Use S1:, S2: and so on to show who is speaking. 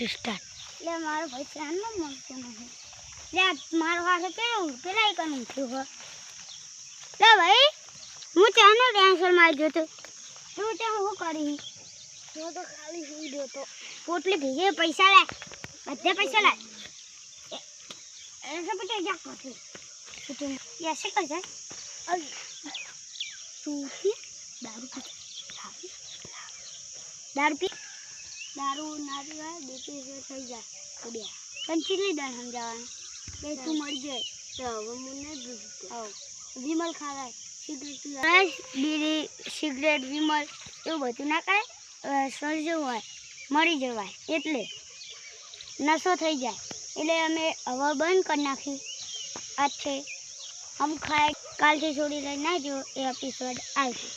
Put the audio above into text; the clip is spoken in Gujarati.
S1: એટલે મારો ભાઈ ચાંદમાં મળતો નથી. એટલે મારો પાસે પેલા એકનું થયું હોય. લે ભાઈ હું ચાનો ટેન્શનમાં આવી ગયો હતો. તું ત્યાં શું કરી? હું તો ખાલી સુઈ ગયો હતો. પોટલી ભેગે પૈસા લે, બધે પૈસા લે. ऐसे बच्चे क्या करते हैं? तो ये ऐसे कर जाए और तू दारू पी दारू ना पीवा देती से થઈ જાય કડિયા કંચીલી ડાન સમજાવવાનું કે તું મરી જાય તો હવે મને દૂધ વિમલ ખાવાય સિગરેટ પીવાય બીડી સિગરેટ વિમલ એવું બધું ના ખાય સર્જવું હોય મરી જવાય એટલે નશો થઈ જાય એટલે અમે હવે બંધ કરી નાખ્યું. આ છે અમ ખાય કાલથી છોડી લઈને આવજો એ એપિસોડ આવશે.